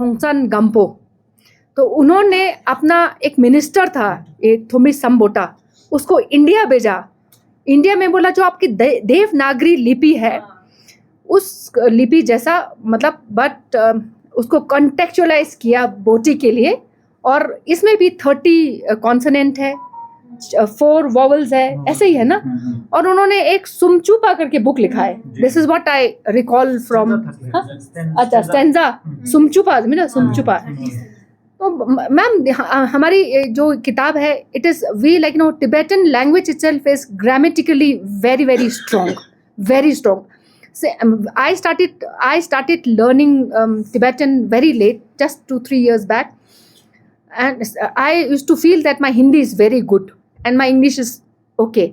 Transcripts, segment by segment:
होंगसान गम्पो। तो उन्होंने अपना एक मिनिस्टर था, एक थोमी संबोटा, उसको इंडिया भेजा। इंडिया में बोला जो आपकी देवनागरी लिपि है उस लिपि जैसा मतलब बट उसको कॉन्टेक्चुअलाइज किया बोटी के लिए। और इसमें भी 30 कॉन्सोनेंट है, 4 वॉवल्स है, ऐसे ही है ना। और उन्होंने एक सुमचुपा करके बुक लिखा है। This is what I recall from. अच्छा, स्टेंजा सुमचुपा, मेरा सुमचुपा। तो मैम हमारी जो किताब है, it is we like no Tibetan language itself is grammatically very very strong, very strong. So, I started learning Tibetan very late, just 2-3 years back, and I used to feel that my Hindi is very good and my English is okay.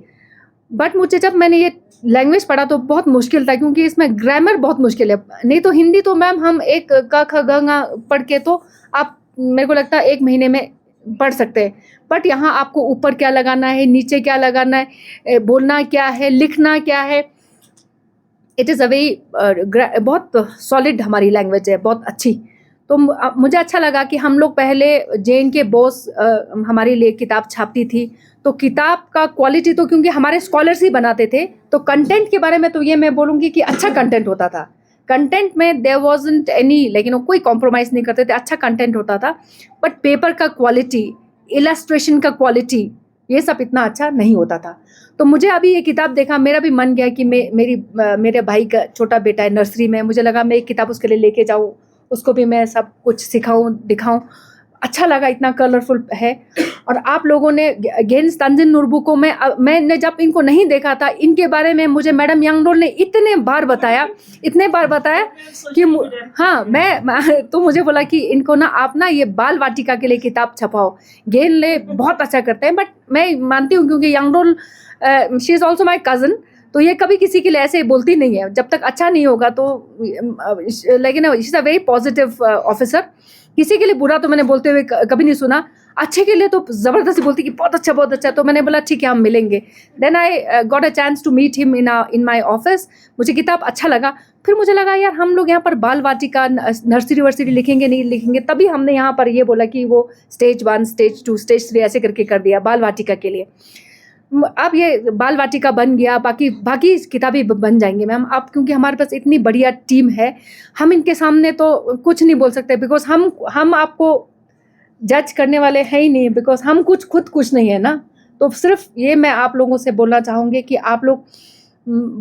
But मुझे जब मैंने ये language पढ़ा तो बहुत मुश्किल था, क्योंकि इसमें ग्रामर बहुत मुश्किल है। नहीं तो हिंदी तो मैम हम एक क ख ग घ पढ़ के तो आप, मेरे को लगता है 1 महीने में पढ़ सकते हैं। बट यहाँ आपको ऊपर क्या लगाना है, नीचे क्या लगाना है, बोलना क्या है, लिखना क्या है। इट इज़ अ वेरी बहुत सॉलिड हमारी लैंग्वेज है, बहुत अच्छी। तो मुझे अच्छा लगा कि हम लोग पहले JNK बोस हमारे लिए किताब छापती थी। तो किताब का क्वालिटी तो क्योंकि हमारे स्कॉलर्स ही बनाते थे, तो कंटेंट के बारे में तो ये मैं बोलूँगी कि अच्छा कंटेंट होता था। कंटेंट में देयर वाजंट एनी लेकिन कोई कॉम्प्रोमाइज़ नहीं करते थे, अच्छा कंटेंट होता था। बट पेपर का क्वालिटी, इलस्ट्रेशन का क्वालिटी, ये सब इतना अच्छा नहीं होता था। तो मुझे अभी ये किताब देखा, मेरा भी मन गया कि मेरे भाई का छोटा बेटा है नर्सरी में, मुझे लगा मैं एक किताब उसके लिए लेके जाऊँ, उसको भी मैं सब कुछ सिखाऊँ, दिखाऊँ। अच्छा लगा, इतना कलरफुल है। और आप लोगों ने गेंस तांजिन नोरबू को मैंने जब इनको नहीं देखा था, इनके बारे में मुझे मैडम यांगडोल ने इतने बार बताया कि हाँ, मैं तो मुझे बोला कि इनको ना आप ना ये बाल वाटिका के लिए किताब छपाओ। गेन ले बहुत अच्छा करते हैं, बट मैं मानती हूँ क्योंकि Yangdol she is also my cousin, तो ये कभी किसी के लिए ऐसे बोलती नहीं है। जब तक अच्छा नहीं होगा तो लेकिन she is a very positive officer. किसी के लिए बुरा तो मैंने बोलते हुए कभी नहीं सुना, अच्छे के लिए तो ज़बरदस्ती बोलती कि बहुत अच्छा बहुत अच्छा। तो मैंने बोला ठीक है, हम मिलेंगे। Then I got a chance to meet him in my office. मुझे किताब अच्छा लगा। फिर मुझे लगा यार हम लोग यहाँ पर बाल वाटिका नर्सरी वर्सरी लिखेंगे नहीं लिखेंगे, तभी हमने यहाँ पर ये बोला कि वो स्टेज 1 स्टेज 2 स्टेज 3 ऐसे करके कर दिया बाल वाटिका के लिए। अब ये बाल वाटिका बन गया, बाकी किताबें बन जाएंगी मैम। अब क्योंकि हमारे पास इतनी बढ़िया टीम है, हम इनके सामने तो कुछ नहीं बोल सकते, बिकॉज हम आपको जज करने वाले हैं ही नहीं, बिकॉज हम खुद कुछ नहीं है ना। तो सिर्फ ये मैं आप लोगों से बोलना चाहूँगी कि आप लोग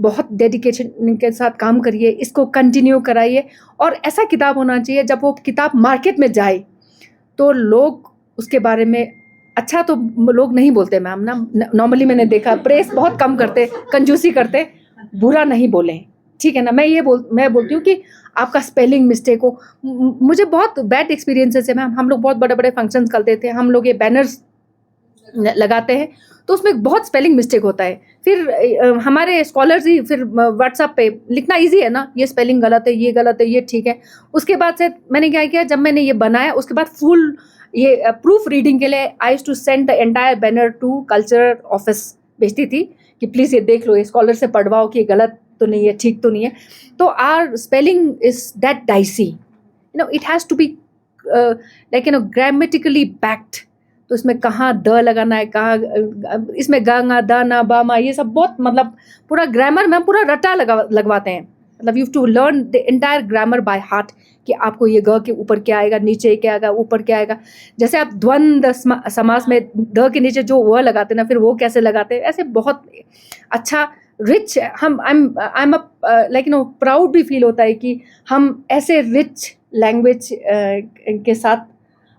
बहुत डेडिकेशन के साथ काम करिए, इसको कंटिन्यू कराइए। और ऐसा किताब होना चाहिए जब वो किताब मार्केट में जाए तो लोग उसके बारे में अच्छा तो लोग नहीं बोलते मैम ना। नॉर्मली मैंने देखा प्रेस बहुत कम करते, कंजूसी करते, बुरा नहीं बोलें, ठीक है ना। मैं बोलती हूँ कि आपका स्पेलिंग मिस्टेक हो। मुझे बहुत बैड एक्सपीरियंसेस है मैम। हम लोग बहुत बड़े बड़े फंक्शंस करते थे, हम लोग ये बैनर्स लगाते हैं तो उसमें बहुत स्पेलिंग मिस्टेक होता है। फिर हमारे स्कॉलर्स ही फिर व्हाट्सएप पे लिखना इजी है ना, ये स्पेलिंग गलत है, ये गलत है, ये ठीक है। उसके बाद से मैंने क्या किया, जब मैंने ये बनाया उसके बाद फुल ये प्रूफ रीडिंग के लिए I used to send the entire banner to cultural office, भेजती थी कि प्लीज़ ये देख लो, ये स्कॉलर से पढ़वाओ कि ये गलत तो नहीं है, ठीक तो नहीं है। तो our spelling is that dicey, it has to be like grammatically backed. तो इसमें कहाँ द लगाना है, कहाँ इसमें गा दा ना बा मा, ये सब बहुत मतलब पूरा ग्रामर में पूरा रटा लगवाते हैं। मतलब you to learn the entire grammar by heart कि आपको ये ग के ऊपर क्या आएगा, नीचे क्या आएगा, ऊपर क्या आएगा। जैसे आप द्वंद्व समास में द के नीचे जो व लगाते हैं ना, फिर वो कैसे लगाते हैं, ऐसे बहुत अच्छा rich. I am like proud भी फील होता है कि हम ऐसे रिच लैंग्वेज के साथ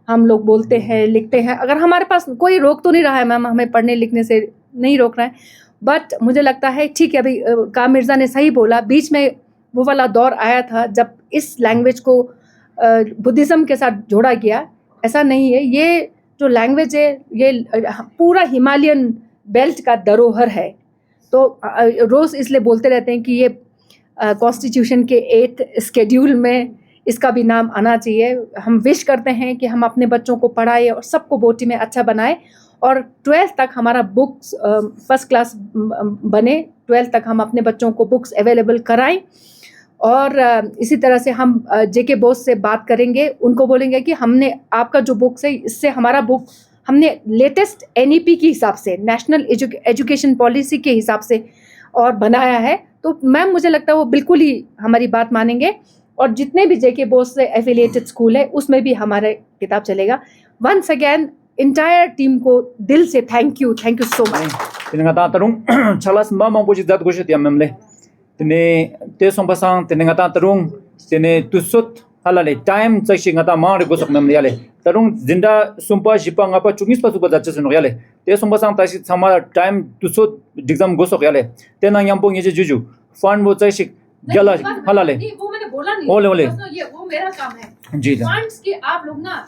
हम लोग बोलते हैं, लिखते हैं। अगर हमारे पास कोई रोक तो नहीं रहा है मैम, हमें पढ़ने लिखने से नहीं रोक रहा है। बट मुझे लगता है ठीक है, अभी काम मिर्ज़ा ने सही बोला, बीच में वो वाला दौर आया था जब इस लैंग्वेज को बुद्धिज़्म के साथ जोड़ा गया। ऐसा नहीं है, ये जो लैंग्वेज है ये पूरा हिमालयन बेल्ट का धरोहर है। तो रोज़ इसलिए बोलते रहते हैं कि ये कॉन्स्टिट्यूशन के 8th शेड्यूल में इसका भी नाम आना चाहिए। हम विश करते हैं कि हम अपने बच्चों को पढ़ाएं और सबको बोटी में अच्छा बनाएं, और 12th तक हमारा बुक्स फर्स्ट क्लास बने। 12th तक हम अपने बच्चों को बुक्स अवेलेबल कराएं। और इसी तरह से हम जेके बोस से बात करेंगे, उनको बोलेंगे कि हमने आपका जो बुक्स है इससे हमारा बुक हमने लेटेस्ट एनईपी के हिसाब से, नेशनल एजुकेशन पॉलिसी के हिसाब से और बनाया है। तो मैम मुझे लगता है वो बिल्कुल ही हमारी बात मानेंगे, और जितने भी जेके बोस से एफिलिएटेड स्कूल है उसमें भी हमारे किताब चलेगा। वंस अगेन इंटायर टीम को दिल से thank you so much. Tinengata tarung chalas mama boji dat goshet yamemle tene te sompasang tinengata tarung tene tusut halale time chashi ngata ma re gosok memle yale tarung zinda sumpa jipa ngapa chungis pa suba jache no yale te sompasang tashi sama time tusut exam gosok yale te na yampong ye juju fund bo chashi gala halale नहीं, वो मैंने बोला नहीं। ओले ओले ये वो मेरा काम है जी फंड्स के, आप लोग ना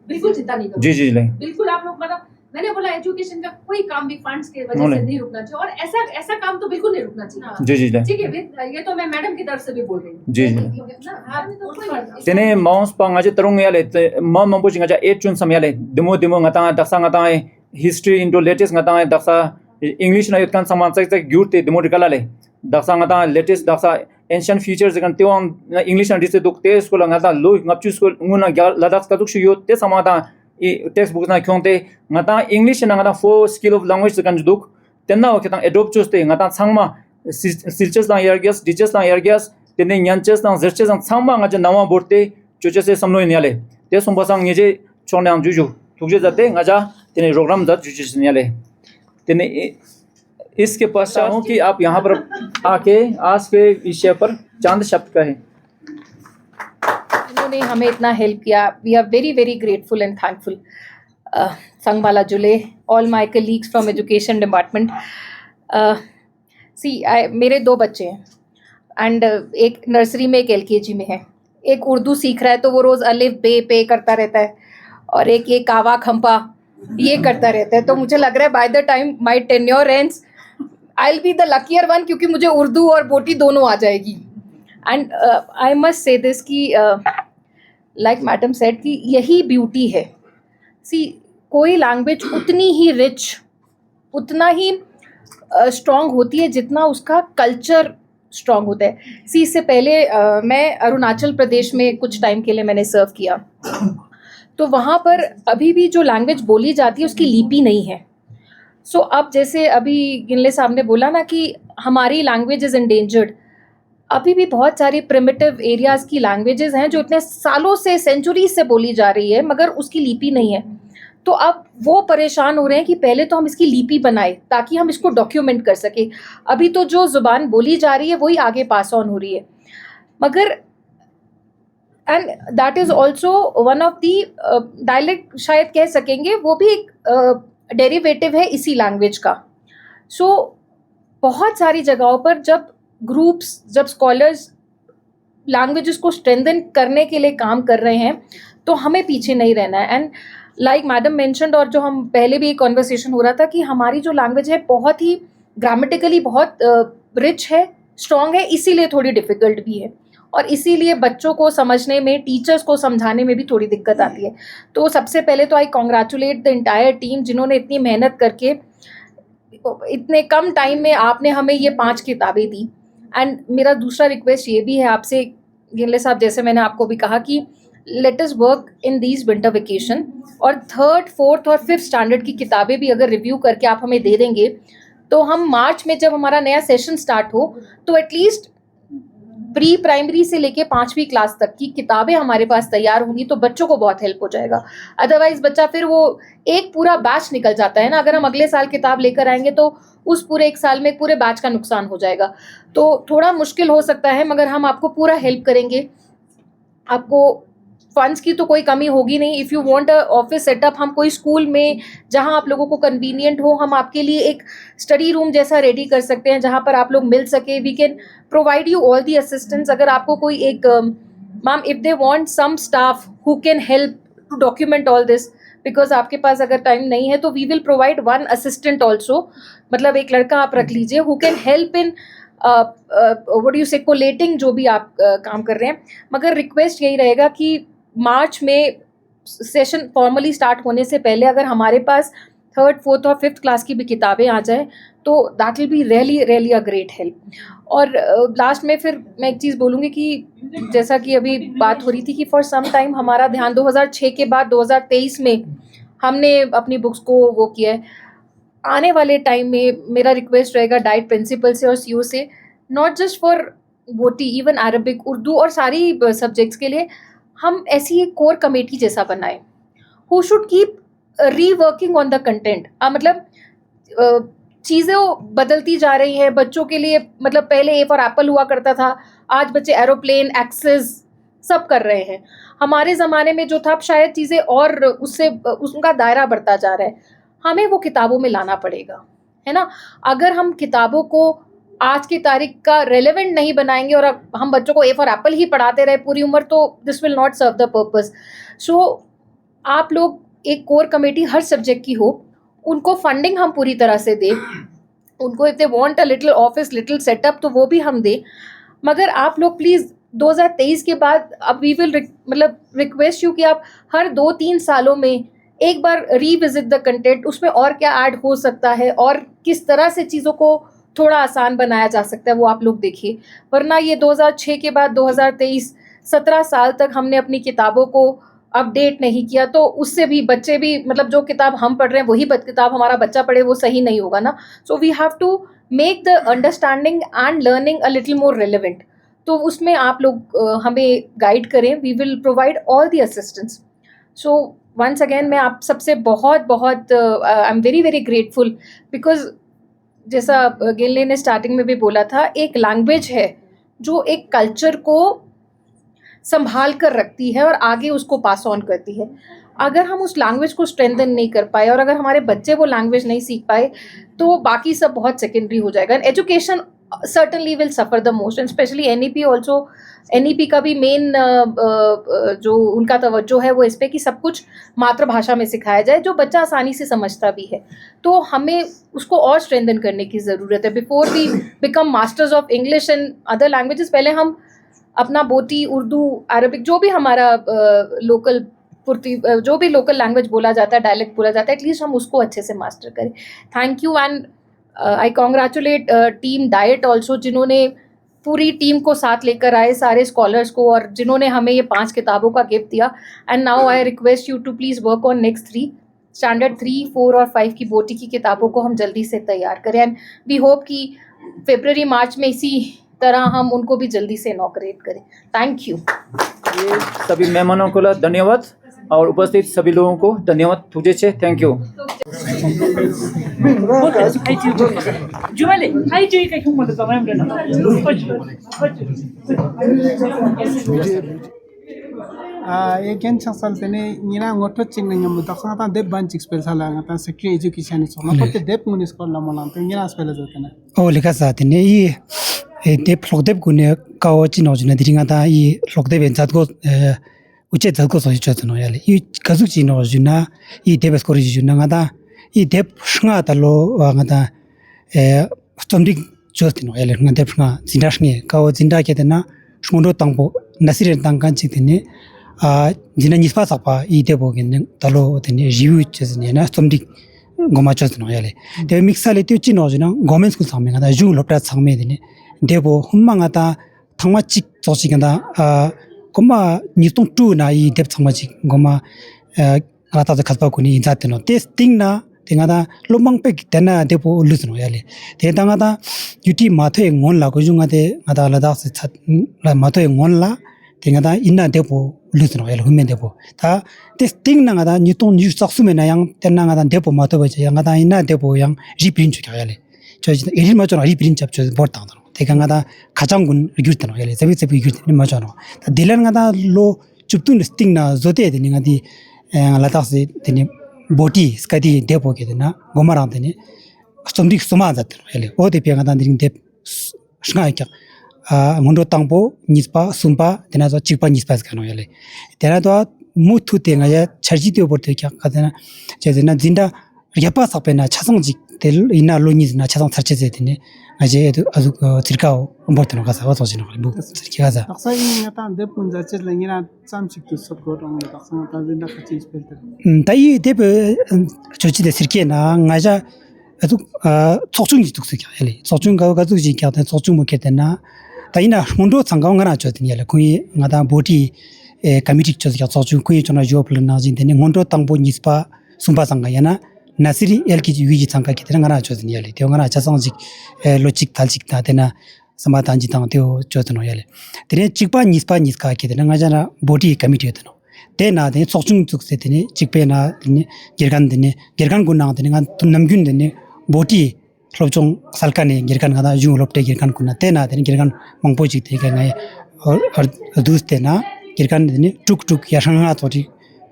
बिल्कुल चिंता नहीं करो। जी जी नहीं बिल्कुल आप लोग मतलब मैंने बोला एजुकेशन का कोई काम भी फंड्स के वजह से नहीं रुकना चाहिए, और ऐसा काम तो बिल्कुल नहीं रुकना चाहिए। जी जी ठीक है, ये तो मैं मैडम की तरफ से भी बोल रही हूँ। जी tene maus pa ngaje tarung yale ma mambo jinga ja 8 chun sam yale demo ngata daksa ngata history into latest ngata daksa english na yutkan saman chak chak gyurte demo dikala le daksa ngata latest daksa ancient features kan teon english na dise duk te school ngata lo ngapchu school nguna ladak ka duk shyo te samata i textbook na kyonte ngata english na ngata four skill of language kan duk tenna o ketang adopt choste ngata sangma silches na yargias ditches na yargias tene nyanches na zerches na sangma ngaje nawa borte choche se samno nyale te sombasang ngeje chonang juju tukje jate ngaja tene program jat juju nyale tene इसके पश्चात हूँ कि आप यहाँ पर आके आज के विषय पर चांद शब्द कहें। इन्होंने हमें इतना हेल्प किया, we are very very grateful and thankful. संगमाला जुले, all my colleagues from education department. मेरे 2 बच्चे हैं एंड एक नर्सरी में एक एलकेजी में है। एक उर्दू सीख रहा है तो वो रोज़ अलिफ बे पे करता रहता है, और एक ये कावा खंपा ये करता रहता है। तो मुझे लग रहा है by the time my tenure ends I will be the luckier one, क्योंकि मुझे उर्दू और बोटी दोनों आ जाएगी। And I must say this कि लाइक मैडम सेड कि यही ब्यूटी है। सी कोई लैंग्वेज उतनी ही रिच, उतना ही स्ट्रॉन्ग होती है जितना उसका कल्चर स्ट्रॉन्ग होता है। सी इससे पहले मैं अरुणाचल प्रदेश में कुछ टाइम के लिए मैंने सर्व किया, तो वहाँ पर अभी भी जो लैंग्वेज बोली जाती है उसकी लिपि नहीं है। सो अब जैसे अभी गिनले साहब ने बोला ना कि हमारी लैंग्वेज इज़ एंडेंजर्ड, अभी भी बहुत सारी प्रिमिटिव एरियाज़ की लैंग्वेजेस हैं जो इतने सालों से, सेंचुरी से बोली जा रही है, मगर उसकी लिपि नहीं है। तो अब वो परेशान हो रहे हैं कि पहले तो हम इसकी लिपि बनाए ताकि हम इसको डॉक्यूमेंट कर सके। अभी तो जो ज़ुबान बोली जा रही है वही आगे पास ऑन हो रही है, मगर and that is also one of the dialect, शायद कह सकेंगे वो भी एक डेरिवेटिव है इसी लैंग्वेज का। सो बहुत सारी जगहों पर जब ग्रुप्स, जब स्कॉलर्स लैंग्वेजेस को स्ट्रेंथन करने के लिए काम कर रहे हैं तो हमें पीछे नहीं रहना है। एंड लाइक मैडम मेंशन्ड, और जो हम पहले भी एक कॉन्वर्सेशन हो रहा था कि हमारी जो लैंग्वेज है बहुत ही ग्रामेटिकली बहुत रिच है, स्ट्रॉन्ग है, इसीलिए थोड़ी डिफ़िकल्ट भी है, और इसीलिए बच्चों को समझने में, टीचर्स को समझाने में भी थोड़ी दिक्कत आती है। तो सबसे पहले तो I congratulate the entire team जिन्होंने इतनी मेहनत करके इतने कम टाइम में आपने हमें ये 5 किताबें दी। एंड मेरा दूसरा रिक्वेस्ट ये भी है आपसे गिनले साहब, जैसे मैंने आपको भी कहा कि let us work in these winter vacation, और 3rd, 4th और 5th स्टैंडर्ड की किताबें भी अगर रिव्यू करके आप हमें दे देंगे तो हम मार्च में जब हमारा नया सेशन स्टार्ट हो तो एटलीस्ट प्री प्राइमरी से लेके 5वीं क्लास तक की किताबें हमारे पास तैयार होंगी तो बच्चों को बहुत हेल्प हो जाएगा। अदरवाइज बच्चा फिर वो एक पूरा बैच निकल जाता है ना, अगर हम अगले साल किताब लेकर आएंगे तो उस पूरे 1 साल में एक पूरे बैच का नुकसान हो जाएगा। तो थोड़ा मुश्किल हो सकता है, मगर हम आपको पूरा हेल्प करेंगे। आपको फंड्स की तो कोई कमी होगी नहीं। If you want a office setup, हम कोई स्कूल में जहां आप लोगों को कन्वीनियंट हो, हम आपके लिए एक स्टडी रूम जैसा रेडी कर सकते हैं जहां पर आप लोग मिल सके। We can provide you all the assistance. अगर आपको कोई एक ma'am, if they want some staff who can help to document all this, because आपके पास अगर टाइम नहीं है तो we will provide 1 assistant also, मतलब एक लड़का आप रख लीजिए who can help in what you say collating जो भी आप काम कर रहे हैं। मगर रिक्वेस्ट यही रहेगा कि मार्च में सेशन फॉर्मली स्टार्ट होने से पहले अगर हमारे पास 3rd, 4th और 5th क्लास की भी किताबें आ जाए तो that will be really really a great help. और लास्ट में फिर मैं एक चीज़ बोलूँगी कि जैसा कि अभी बात हो रही थी कि फॉर सम टाइम हमारा ध्यान 2006 के बाद 2023 में हमने अपनी बुक्स को वो किया है। आने वाले टाइम में मेरा रिक्वेस्ट रहेगा डाइट प्रिंसिपल से और सीईओ से, नॉट जस्ट फॉर बोटी, इवन अरबिक, उर्दू और सारी सब्जेक्ट्स के लिए हम ऐसी एक कोर कमेटी जैसा बनाएं who should keep reworking on the content. मतलब चीज़ें बदलती जा रही हैं बच्चों के लिए। मतलब पहले ए फॉर एप्पल हुआ करता था, आज बच्चे एरोप्लेन, एक्सेस सब कर रहे हैं। हमारे ज़माने में जो था अब शायद चीज़ें और उससे उनका दायरा बढ़ता जा रहा है। हमें वो किताबों में लाना पड़ेगा, है ना। अगर हम किताबों को आज की तारीख का रेलेवेंट नहीं बनाएंगे और अब हम बच्चों को ए फॉर एप्पल ही पढ़ाते रहे पूरी उम्र, तो this will not serve the purpose. So आप लोग एक कोर कमेटी हर सब्जेक्ट की हो, उनको फंडिंग हम पूरी तरह से दें, उनको if they want a little office, little setup, तो वो भी हम दें। मगर आप लोग प्लीज़ 2023 के बाद अब वी विल मतलब रिक्वेस्ट यू कि आप हर 2-3 सालों में एक बार रीविजिट द कंटेंट, उसमें और क्या ऐड हो सकता है और किस तरह से चीज़ों को थोड़ा आसान बनाया जा सकता है, वो आप लोग देखिए। वरना ये 2006 के बाद 2023 17 साल तक हमने अपनी किताबों को अपडेट नहीं किया, तो उससे भी बच्चे भी, मतलब जो किताब हम पढ़ रहे हैं वही किताब हमारा बच्चा पढ़े, वो सही नहीं होगा ना। So we have to make the understanding and learning a little more relevant. तो उसमें आप लोग हमें गाइड करें, we will provide all the assistance. So once again मैं आप सबसे बहुत बहुत I am very very grateful, because जैसा गिल्ले ने स्टार्टिंग में भी बोला था, एक लैंग्वेज है जो एक कल्चर को संभाल कर रखती है और आगे उसको पास ऑन करती है। अगर हम उस लैंग्वेज को स्ट्रेंथन नहीं कर पाए और अगर हमारे बच्चे वो लैंग्वेज नहीं सीख पाए, तो बाकी सब बहुत सेकेंडरी हो जाएगा। Education certainly will suffer the most, and especially NEP also। NEP का भी मेन जो उनका तवज्जो है वो इस पे कि सब कुछ मातृभाषा में सिखाया जाए, जो बच्चा आसानी से समझता भी है। तो हमें उसको और स्ट्रेंथन करने की ज़रूरत है before we become masters of English and other languages. पहले हम अपना बोटी, उर्दू, अरबिक, जो भी हमारा लोकल पुर्ती, जो भी लोकल लैंग्वेज बोला जाता है, डायलेक्ट बोला जाता है, एटलीस्ट हम उसको अच्छे से मास्टर करें। Thank you and I congratulate team diet also, जिन्होंने पूरी टीम को साथ लेकर आए, सारे स्कॉलर्स को, और जिन्होंने हमें ये 5 किताबों का गिफ्ट दिया। And now I request you to please work on next 3 standard 3, 4 और 5 की बोटी की किताबों को हम जल्दी से तैयार करें। एंड वी होप कि फरवरी मार्च में इसी तरह हम उनको भी जल्दी से इनॉग्रेट करें। Thank you. ये सभी मेहमानों को धन्यवाद और उपस्थित सभी लोगों को धन्यवाद तुझे छे। Thank you. जुमाले हाई जुई का क्यों मत तो मैं बना ये केन चंसल तेने निना ngoto ching nang mu taksa ta dep ban chik spell sala ngata secretary education is na kote dep munis ko la molan te niना spell jatena o leka sa tene i dep logdep gune kawo chin ojna diringa ta i logdep en chat go uche chat go so chat no yale i kazu chin ojna i dep skor juna ngata i dep shnga ta lo ngata stomdik jot no yale ngata dep shnga jindashni kawo jinda ke tena shmondo tangbo nasire tangkan chitene jina nispa sapa i debo gen talo tene jiu chesne na stomdik goma chot no yale de mixale tu chin ojna government school samme ngata ju lopra changme dine debo hunmanga ta thangma chik chosiganda goma nitong tu na i dep changma chik goma ata da khatpa kuni jate no testing na tingada lomang pe tena debo lus no yale te danga da yuti mathe ngon la ko junga de ada la da se chat la mathe ngon la tingada inna debo lus no yale humen debo ta testing na da nitong ni saksume na yang tena da debo mathe ba yang da inna debo yang reprint chu yale 저 예를 맞잖아 리프린 잡죠 버다는 대강하다 가장군 리규트는 예를 제비제비 리규트는 맞잖아 딜런가다 로 줍둔 스팅나 조데 되는가디 라타스 되니 보티 스카디 데보게 되나 고마랑 되니 스톰딕 소마자트 예를 어디 비가다 드린 데 스나이까 문도 땅보 니스파 숨파 되나서 직파 니스파스 가노 예를 되나도 무투 땡아야 차지되어 버터 가다나 제데나 진다 야파 사페나 차성직 될 이나 로니즈나 차성 살체제 되네 아제 아주 circao 버튼 가서 와서 지는 거 가자 taksa ngata dep punja chit la ngina cham chik tu sab go rong taksa ta jinda ka chis spell te 다이 데베 조치데 cirke나 ngaja 아주 초중이 tuksik야 헬리 초중 가지고 지켜 초중 먹게 되나 다이나 혼도 상관 하나 줬더니 거기 나다 보디 committee chosya chochu kui chona job lna jin dene ngondo tangbo nispa sumba sanga yana nasiri lkg wiji changka kitena ngana chosni yale tyo ngana chasang jik logic talchik ta dena samadan ji tang tyo chotno yale dene chikpa nispa niska kitena ngajana body committee tno dena de chochung chukse dene chikpe na gergan gunna dene ngan namgyun dene body lobjong salkane gergan ngada jung lopte gergan kunna dena dene gergan mangpo jik de ngai dus dena gergan dene tuk yashanga tori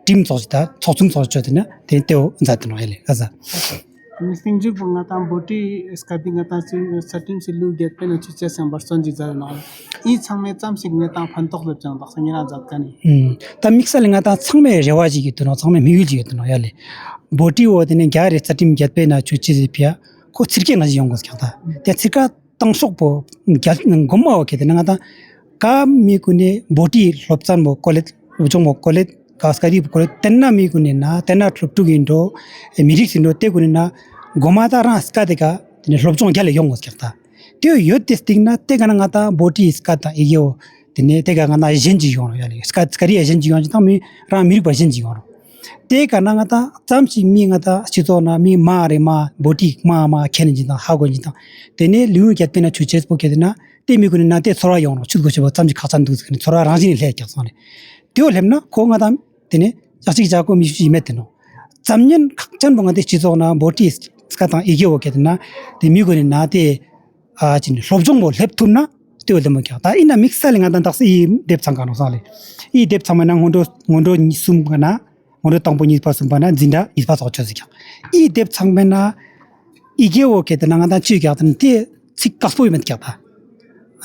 team chojda chochung chojda teo zatno hele kaza Missing ju bunga tam boti skadinga ta certain silu get pen chucha sam barson ji jar na I changme cham signe ta phan tok lep jang dak sangina jat kani ta mixal nga ta changme rewaji gi tuno changme miwi ji tuno yale boti o dene gyare chatim get pe na chuchi ji pya ko chirke na ji yongos kyata te chirka tangsok po gyal gomma o ke dene nga ta ka mi kune boti lopchan mo kolet ujong mo kolet kaskari ko tenna mi kunena tenna truk tu gindo mirik sindo te kunena gomata ra ska de ka tene lobjong gyale yongos kerta tyo yo testing na te gana ngata boti ska ta iyo tene te ga na jenji yono yale ska skari jenji yono ta mi ra mirik ba jenji yono te gana ngata chamchi mi ngata chito na mi ma re ma boti ma khenji na ha go ji ta tene liu gyat pe na chuches po ke na te mi kunena te sora yono chudgo chebo chamchi khasan du skni sora rajin le kya sone tyo lemna kongadam tene 자식 자고 미시 메트노 잠년 각전 봉한테 지도나 모티 스카타 이겨 오게드나 미국에 나데 아진 롭종모 랩툼나 뛰어들면 다 이나 믹스링 한단 딱스 이 뎁창가노 살레 이 뎁창만한 혼도 니숨가나 혼도 땅보니 파숨바나 진다 이파서 쳐지겨 이 뎁창메나 이겨 오게드나 한단 치겨든 티 직각보이면 껴다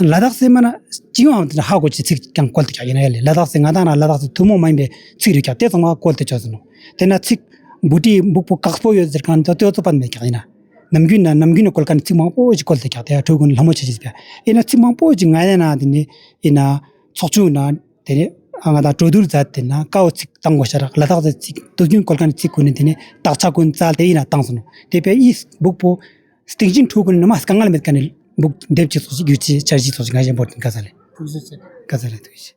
라닥 세마나 지금 하고 직 그냥 꼴때 가이나래 라닥 생하다나 라닥 두모 마인데 치르게 때성아 꼴때 져서노 대나 직 무디 북부 각보여 들간 저도 받네 가이나 남균 꼴간 치마 보지 꼴때 가대 두군 넘어치지야 이나 치마 보지 가야나 되니 이나 소주나 되니 아가다 조들 자때나 까오직 땅고샤라 라닥 직 두균 꼴간 직군이 되니 딱차군 짤때이나 땅스노 대배 이 북부 스테이징 투군 너무 강갈 몇 간을 목 뎁치 소식 유치 차지 소식 가지 못 가살래 가살래 되지